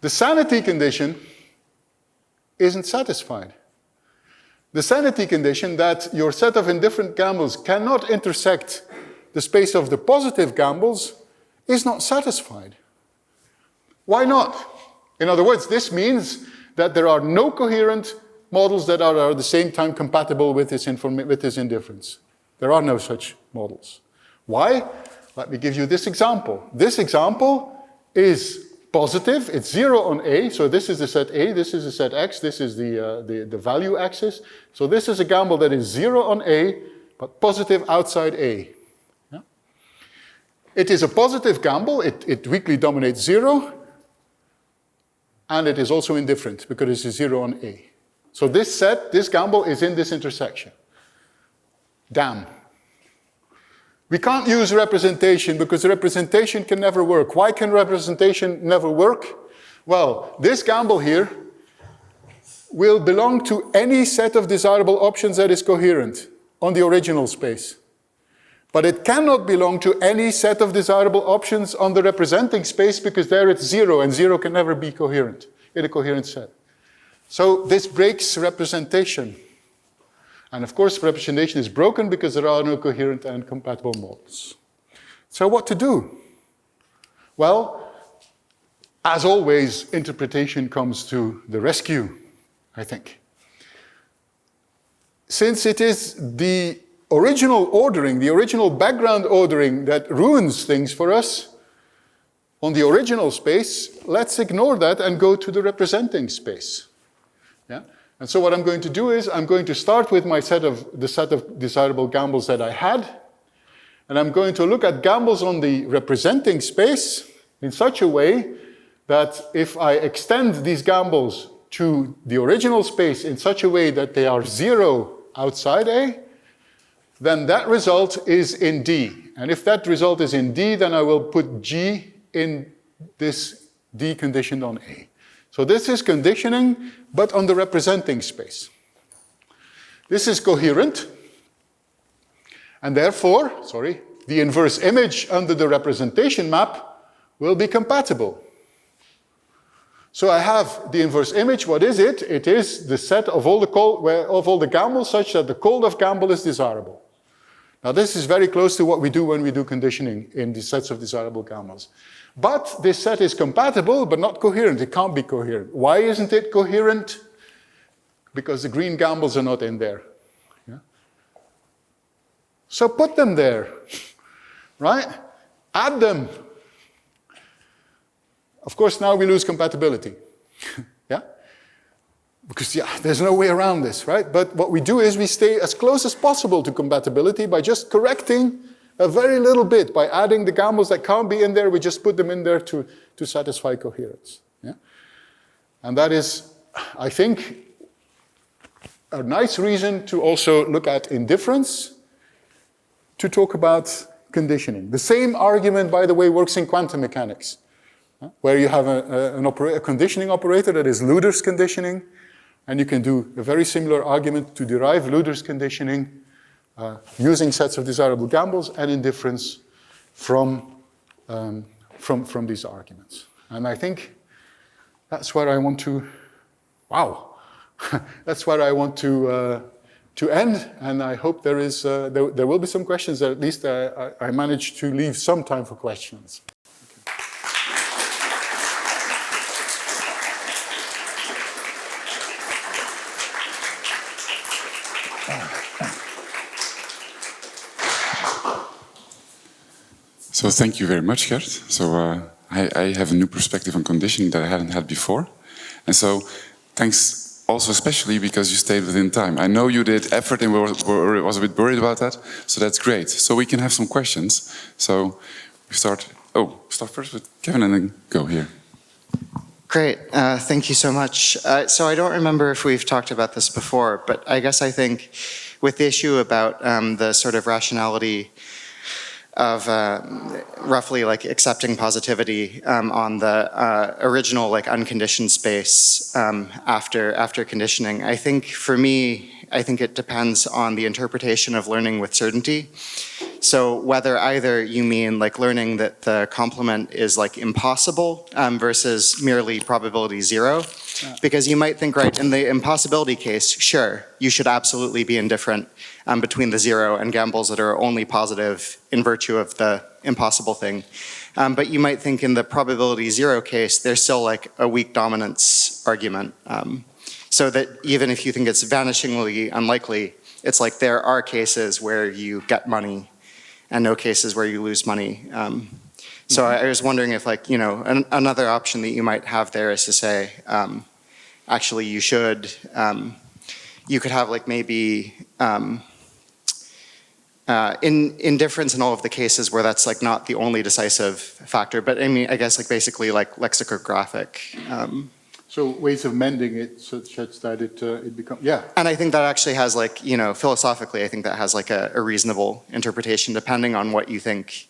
The sanity condition isn't satisfied. The sanity condition that your set of indifferent gambles cannot intersect the space of the positive gambles is not satisfied. Why not? In other words, this means that there are no coherent models that are at the same time compatible with this indifference. There are no such models. Why? Let me give you this example. This example is positive, it's 0 on A, so this is the set A, this is the set X, this is the value axis. So this is a gamble that is 0 on A, but positive outside A. Yeah? It is a positive gamble. It weakly dominates 0. And it is also indifferent because it's a 0 on A. So this set, this gamble, is in this intersection. Damn. We can't use representation because representation can never work. Why can representation never work? Well, this gamble here will belong to any set of desirable options that is coherent on the original space. But it cannot belong to any set of desirable options on the representing space because there it's 0, and 0 can never be coherent in a coherent set. So this breaks representation. And of course, representation is broken because there are no coherent and compatible models. So what to do? Well, as always, interpretation comes to the rescue, I think. Since it is the original ordering, the original background ordering that ruins things for us on the original space, let's ignore that and go to the representing space. Yeah? And so what I'm going to do is I'm going to start with the set of desirable gambles that I had, and I'm going to look at gambles on the representing space in such a way that if I extend these gambles to the original space in such a way that they are 0 outside A, then that result is in D. And if that result is in D, then I will put G in this D conditioned on A. So this is conditioning, but on the representing space. This is coherent, and therefore, the inverse image under the representation map will be compatible. So I have the inverse image. What is it? It is the set of all the gambles such that the Koldov gamble is desirable. Now this is very close to what we do when we do conditioning in the sets of desirable gambles. But this set is compatible, but not coherent. It can't be coherent. Why isn't it coherent? Because the green gambles are not in there. Yeah? So put them there, right? Add them. Of course, now we lose compatibility. Yeah? Because there's no way around this, right? But what we do is we stay as close as possible to compatibility by just correcting a very little bit. By adding the gambles that can't be in there, we just put them in there to satisfy coherence. Yeah? And that is, I think, a nice reason to also look at indifference to talk about conditioning. The same argument, by the way, works in quantum mechanics, where you have a conditioning operator that is Luder's conditioning, and you can do a very similar argument to derive Luder's conditioning using sets of desirable gambles and indifference from these arguments. And I think that's where I want to, that's where I want to end. And I hope there will be some questions, that at least I managed to leave some time for questions. So thank you very much, Gert. So I have a new perspective on conditioning that I haven't had before. And so thanks also especially because you stayed within time. I know you did effort and was a bit worried about that, so that's great. So we can have some questions. So we start first with Kevin and then go here. Great, thank you so much. So I don't remember if we've talked about this before, but I guess I think with the issue about the sort of rationality of roughly like accepting positivity on the original like unconditioned space after conditioning. I think for me, I think it depends on the interpretation of learning with certainty. So whether either you mean like learning that the complement is like impossible versus merely probability 0, because you might think, right, in the impossibility case, sure, you should absolutely be indifferent between the 0 and gambles that are only positive in virtue of the impossible thing. But you might think in the probability 0 case, there's still like a weak dominance argument. So that even if you think it's vanishingly unlikely, it's like there are cases where you get money and no cases where you lose money. So I was wondering if, like, you know, another option that you might have there is to say, actually you should, you could have like maybe in indifference in all of the cases where that's like not the only decisive factor, but I mean, I guess like basically like lexicographic. So ways of mending it such that it becomes, yeah. And I think that actually has like, you know, philosophically, I think that has like a reasonable interpretation depending on what you think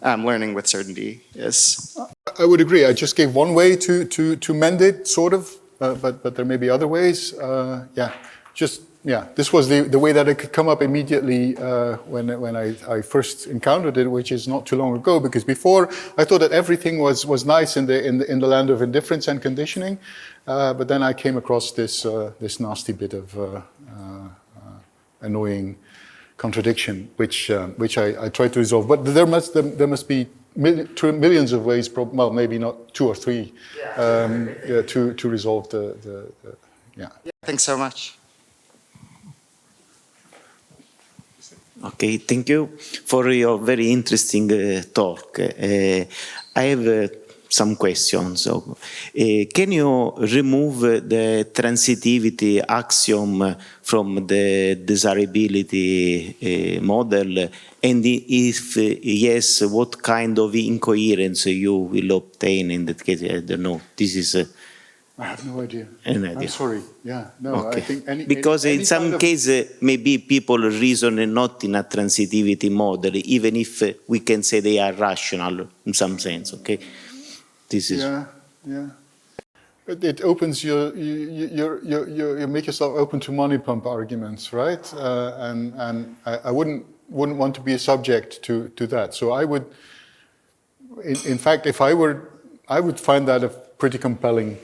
learning with certainty is. I would agree. I just gave one way to mend it, sort of, but there may be other ways. This was the way that it could come up immediately when I first encountered it, which is not too long ago. Because before I thought that everything was nice in the land of indifference and conditioning, but then I came across this nasty bit of annoying contradiction, which I tried to resolve. But there must be millions of ways, well, maybe not 2 or 3, to resolve the. Thanks so much. Okay, thank you for your very interesting talk. I have some questions. So, can you remove the transitivity axiom from the desirability model? And if yes, what kind of incoherence you will obtain in that case? I don't know. This is I have no idea. I'm sorry. Yeah, no. Okay. I think because in some cases maybe people reason not in a transitivity model, even if we can say they are rational in some sense. Okay, this is It opens you make yourself open to money pump arguments, right? And I wouldn't want to be a subject to that. So I would, in fact, if I were, I would find that a pretty compelling.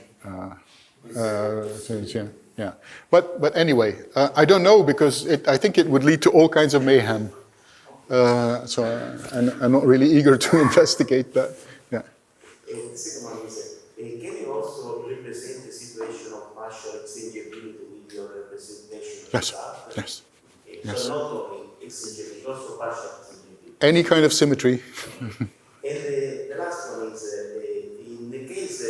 Yeah. But anyway, I don't know because I think it would lead to all kinds of mayhem. So I'm not really eager to investigate that. Yeah. The second one is, can you also represent the situation of partial exchangeability with your representation of Yes. that? Yes. Okay. Yes. So not only exchangeability, also partial exchangeability. Any kind of symmetry. And the last one is, in the case of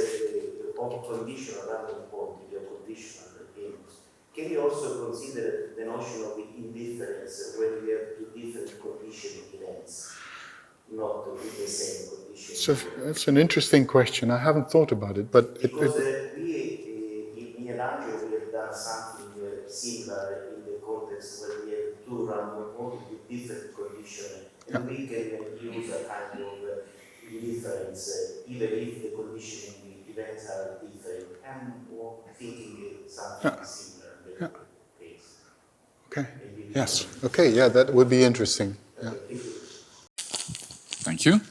conditional random quantity or conditional games, can you also consider the notion of indifference when we have two different conditioning events, not with the same condition? So that's an interesting question. I haven't thought about it, but because in Angelo, we have done something similar in the context where we have two random quantities with different conditions, and we can use a kind of indifference even if the conditioning events are different. I'm thinking something similar in the case. Okay. Yes. Okay. Yeah, that would be interesting. Yeah. Thank you.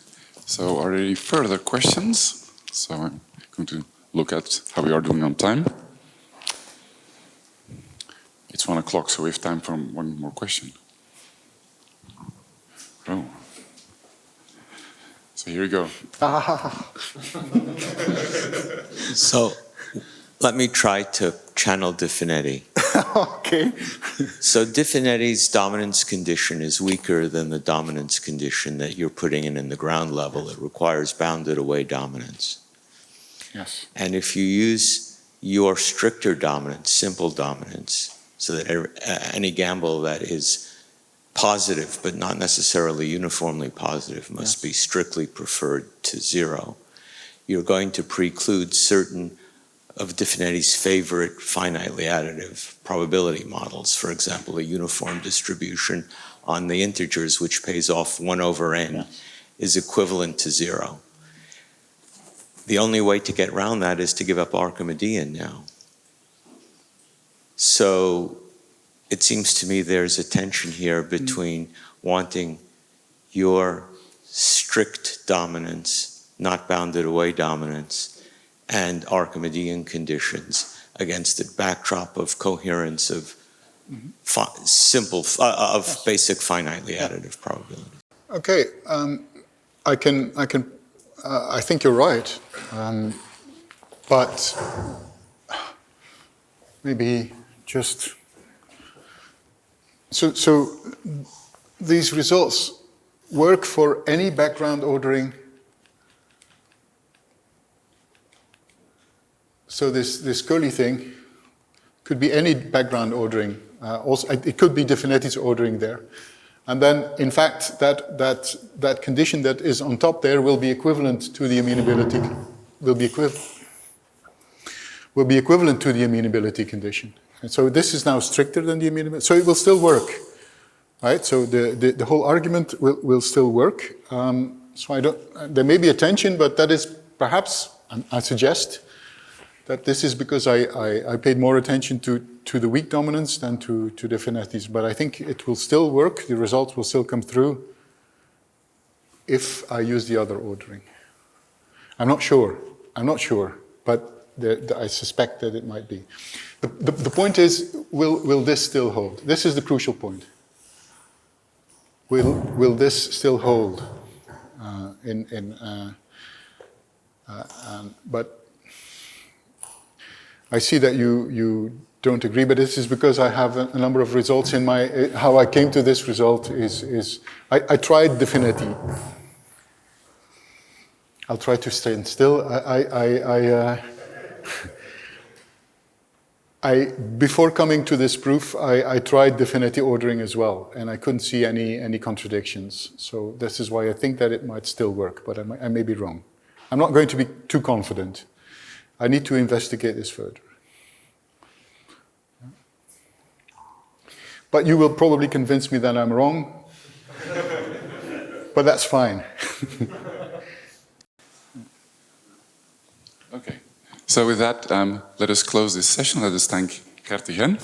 So are there any further questions? So I'm going to look at how we are doing on time. It's 1 o'clock, so we have time for one more question. Oh. So here we go. So let me try to channel Diffinetti. Okay. So Diffinetti's dominance condition is weaker than the dominance condition that you're putting in the ground level. It requires bounded away dominance. Yes. And if you use your stricter dominance, simple dominance, so that any gamble that is positive but not necessarily uniformly positive must be strictly preferred to 0, you're going to preclude certain of Diffinetti's favorite finitely additive probability models, for example, a uniform distribution on the integers which pays off 1 over n is equivalent to 0. The only way to get around that is to give up Archimedean now. So it seems to me there's a tension here between wanting your strict dominance, not bounded away dominance, and Archimedean conditions against the backdrop of coherence of basic finitely additive probability. Okay. I think you're right, but maybe just so these results work for any background ordering. So this curly thing could be any background ordering. Also, it could be Diffinetti's ordering there, And then, in fact, that condition that is on top there will be equivalent to the amenability, will be equivalent to the amenability condition. And so this is now stricter than the amenability, so it will still work, right? So the whole argument will still work. So there may be a tension, but that is perhaps, I suggest, that this is because I paid more attention to the weak dominance than to the affinities. But I think it will still work, the results will still come through if I use the other ordering. I'm not sure, but I suspect that it might be. The point is, will this still hold? This is the crucial point. Will this still hold? But I see that you don't agree, but this is because I have a number of results in my, how I came to this result is I tried Definity. I'll try to stand still. Before coming to this proof, I tried Definity ordering as well, and I couldn't see any contradictions. So this is why I think that it might still work, but I may be wrong. I'm not going to be too confident. I need to investigate this further. But you will probably convince me that I'm wrong, but that's fine. Okay, so with that, let us close this session. Let us thank Gert again.